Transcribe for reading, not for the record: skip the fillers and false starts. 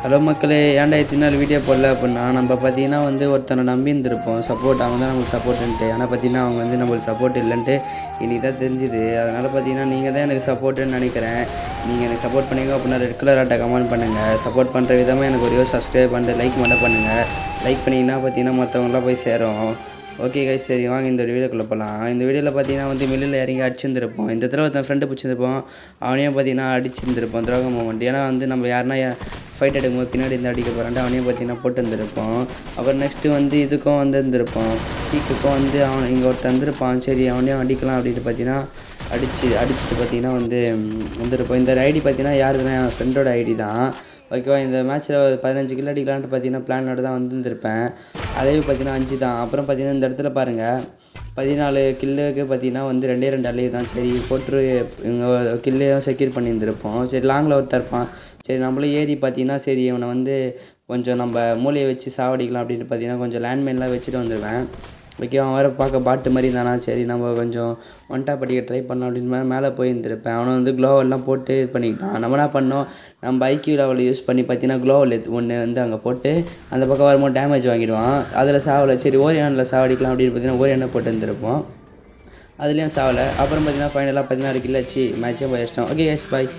Hello மக்களே, ஏன்டா இத்தனை நாள் வீடியோ போடல அப்படின்னா, நம்ம பார்த்தீங்கன்னா ஒருத்தனை நம்பி இருந்திருப்போம். சப்போர்ட் அவங்க தான் நம்மளுக்கு சப்போர்ட்டுன்ட்டு. ஆனால் பார்த்தீங்கன்னா அவங்க நம்மளுக்கு சப்போர்ட் இல்லைன்ட்டு இன்றைக்கி தான் தெரிஞ்சுது. அதனால் பார்த்தீங்கன்னா நீங்கள் தான் எனக்கு சப்போர்ட்டுன்னு நினைக்கிறேன். நீங்கள் எனக்கு சப்போர்ட் பண்ணீங்க அப்படின்னா ரெட் கலர் ஆட்டை கமெண்ட் பண்ணுங்கள். சப்போர்ட் பண்ணுற விதமாக எனக்கு ஒரு சப்ஸ்கிரைப் பண்ணிட்டு லைக் மட்டும் பண்ணுங்கள். லைக் பண்ணிங்கன்னா பார்த்தீங்கன்னா மற்றவங்களாம் போய் சேரும். ஓகே கைஸ், சரி வாங்க இந்த வீடியோக்குள்ளே போகலாம். இந்த வீடியோவில் பார்த்தீங்கன்னா மில்லில் இறங்கி அடிச்சிருந்துருப்போம். இந்த தடவை ஒருத்தன் ஃப்ரெண்டு பிடிச்சிருப்போம். அவனையும் பார்த்தீங்கன்னா அடிச்சிருந்துருப்போம் துரோக மூமெண்ட். ஏன்னா நம்ம யாருன்னா ஃபைட் எடுக்கும்போது பின்னாடி இருந்து அடிக்க போகிறான்ட்டு அவனையும் பார்த்தீங்கன்னா போட்டு வந்துருப்போம். அப்புறம் நெக்ஸ்ட்டு இதுக்கும் இருந்திருப்போம். பீக்குக்கும் அவன் இங்கே ஒருத்தர் வந்துருப்பான். சரி அவனையும் அடிக்கலாம் அப்படின்ட்டு பார்த்தீங்கன்னா அடிச்சுட்டு பார்த்தீங்கன்னா வந்துருப்போம். இந்த ஐடி பார்த்தீங்கன்னா யாருக்குன்னா என் ஃப்ரெண்டோட ஐடி தான். ஓகேவா, இந்த மேட்ச்சில் 15 கில் அடிக்கலான்ட்டு பார்த்தீங்கன்னா பிளானோட தான் வந்துருப்பேன். அளவு பார்த்தீங்கன்னா 5 தான். அப்புறம் பார்த்தீங்கன்னா இந்த இடத்துல பாருங்கள் 14 கில்லுக்கு பார்த்தீங்கன்னா 2 அளவு தான். சரி போட்டு இவங்க கில்லையும் செக்யூர் பண்ணியிருந்திருப்போம். சரி லாங்கில் ஒருத்தர் இருப்பான். சரி நம்மளும் ஏறி பார்த்தீங்கன்னா சரி இவனை கொஞ்சம் நம்ம மூளையை வச்சு சாவடிக்கலாம் அப்படின்ட்டு பார்த்தீங்கன்னா கொஞ்சம் லேண்ட்மைன்லாம் வச்சுட்டு வந்துடுவேன். ஓகே, அவன் வேறு பார்க்க பாட்டு மாதிரி தானா. சரி நம்ம கொஞ்சம் ஒன் டாப் அடிக்க ட்ரை பண்ணலாம் அப்படின்னு மேலே போயிருந்திருப்பேன். அவனை க்ளோவெல்லாம் போட்டு இது பண்ணிக்கிட்டான். நம்ம என்ன பண்ணோம், நம்ம ஐக்யூ லெவலில் யூஸ் பண்ணி பார்த்தீங்கன்னா க்ளோவல் ஒன்று அங்கே போட்டு அந்த பக்கம் வரும்போது டேமேஜ் வாங்கிடுவான். அதில் சாவலை. சரி ஓரியானில் சாவடிக்கலாம் அப்படின்னு பார்த்தீங்கன்னா ஓரியானை போட்டு இருந்திருப்போம். அதுலேயும் சாவலை. அப்புறம் பார்த்தீங்கன்னா ஃபைனலாக 16 கில் வச்சு மேட்சே போய் வச்சிட்டோம். ஓகே கைஸ், பாய்.